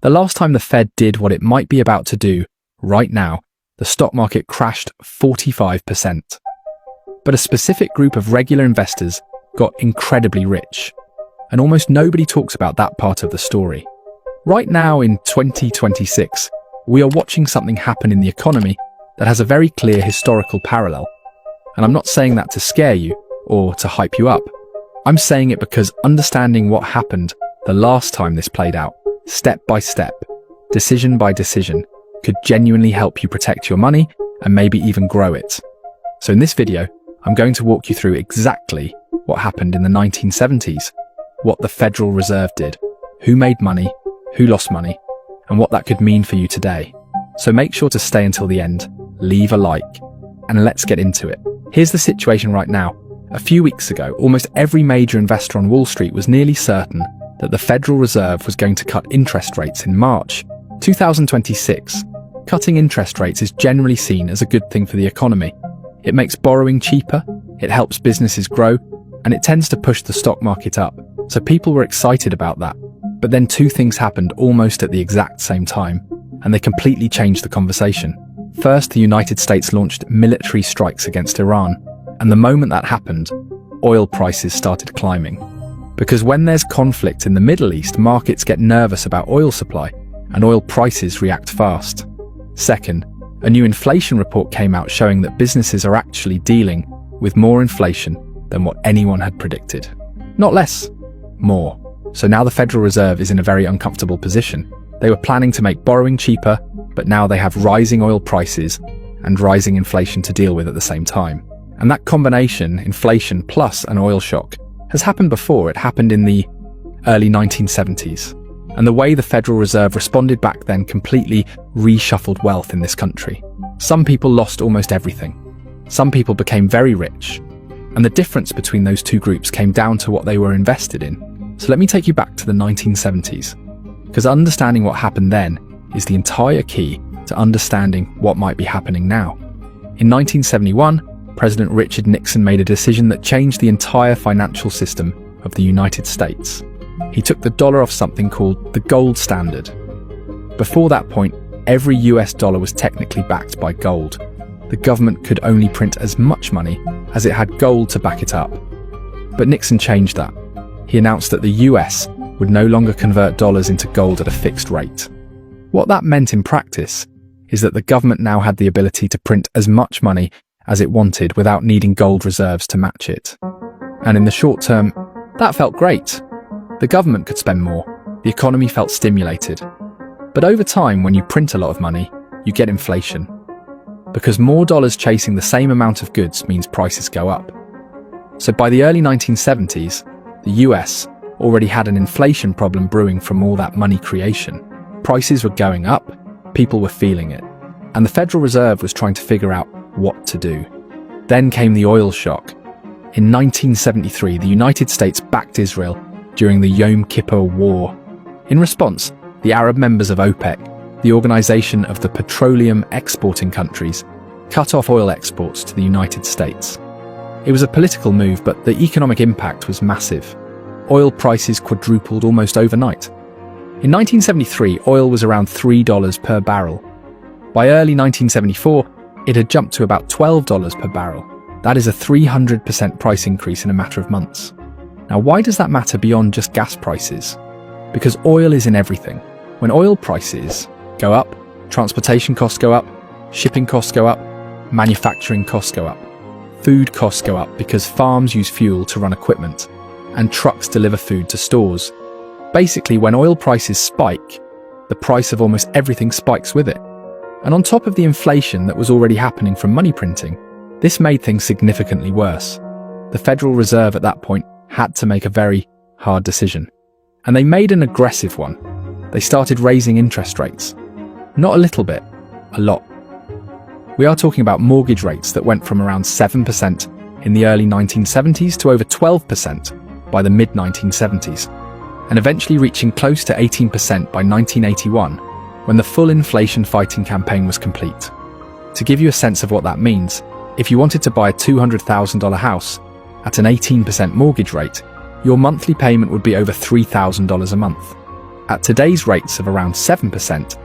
The last time the Fed did what it might be about to do right now, the stock market crashed 45%. But a specific group of regular investors got incredibly rich. And almost nobody talks about that part of the story. Right now in 2026, we are watching something happen in the economy that has a very clear historical parallel. And I'm not saying that to scare you or to hype you up. I'm saying it because understanding what happened the last time this played out, step by step, decision by decision, could genuinely help you protect your money and maybe even grow it. So in this video, I'm going to walk you through exactly what happened in the 1970s, what the Federal Reserve did, who made money, who lost money, and what that could mean for you today. So make sure to stay until the end, leave a like, and let's get into it. Here's the situation right now. A few weeks ago, almost every major investor on Wall Street was nearly certain that the Federal Reserve was going to cut interest rates in March 2026. Cutting interest rates is generally seen as a good thing for the economy. It makes borrowing cheaper, it helps businesses grow, and it tends to push the stock market up. So people were excited about that. But then two things happened almost at the exact same time, and they completely changed the conversation. First, the United States launched military strikes against Iran, and the moment that happened, oil prices started climbing. Because when there's conflict in the Middle East, markets get nervous about oil supply, and oil prices react fast. Second, a new inflation report came out showing that businesses are actually dealing with more inflation than what anyone had predicted. Not less, more. So now the Federal Reserve is in a very uncomfortable position. They were planning to make borrowing cheaper, but now they have rising oil prices and rising inflation to deal with at the same time. And that combination, inflation plus an oil shock, has happened before. It happened in the early 1970s. And the way the Federal Reserve responded back then completely reshuffled wealth in this country. Some people lost almost everything. Some people became very rich. And the difference between those two groups came down to what they were invested in. So let me take you back to the 1970s. Because understanding what happened then is the entire key to understanding what might be happening now. In 1971, President Richard Nixon made a decision that changed the entire financial system of the United States. He took the dollar off something called the gold standard. Before that point, every US dollar was technically backed by gold. The government could only print as much money as it had gold to back it up. But Nixon changed that. He announced that the US would no longer convert dollars into gold at a fixed rate. What that meant in practice is that the government now had the ability to print as much money as it wanted without needing gold reserves to match it. And in the short term, that felt great. The government could spend more, the economy felt stimulated. But over time, when you print a lot of money, you get inflation. Because more dollars chasing the same amount of goods means prices go up. So by the early 1970s, the US already had an inflation problem brewing from all that money creation. Prices were going up, people were feeling it, and the Federal Reserve was trying to figure out what to do. Then came the oil shock. In 1973, the United States backed Israel during the Yom Kippur War. In response, the Arab members of OPEC, the organization of the petroleum exporting countries, cut off oil exports to the United States. It was a political move, but the economic impact was massive. Oil prices quadrupled almost overnight. In 1973, oil was around $3 per barrel. By early 1974, it had jumped to about $12 per barrel. That is a 300% price increase in a matter of months. Now, why does that matter beyond just gas prices? Because oil is in everything. When oil prices go up, transportation costs go up, shipping costs go up, manufacturing costs go up. Food costs go up because farms use fuel to run equipment, and trucks deliver food to stores. Basically, when oil prices spike, the price of almost everything spikes with it. And on top of the inflation that was already happening from money printing, this made things significantly worse. The Federal Reserve at that point had to make a very hard decision. And they made an aggressive one. They started raising interest rates. Not a little bit, a lot. We are talking about mortgage rates that went from around 7% in the early 1970s to over 12% by the mid-1970s, and eventually reaching close to 18% by 1981, when the full inflation fighting campaign was complete. To give you a sense of what that means, if you wanted to buy a $200,000 house at an 18% mortgage rate, your monthly payment would be over $3,000 a month. At today's rates of around 7%,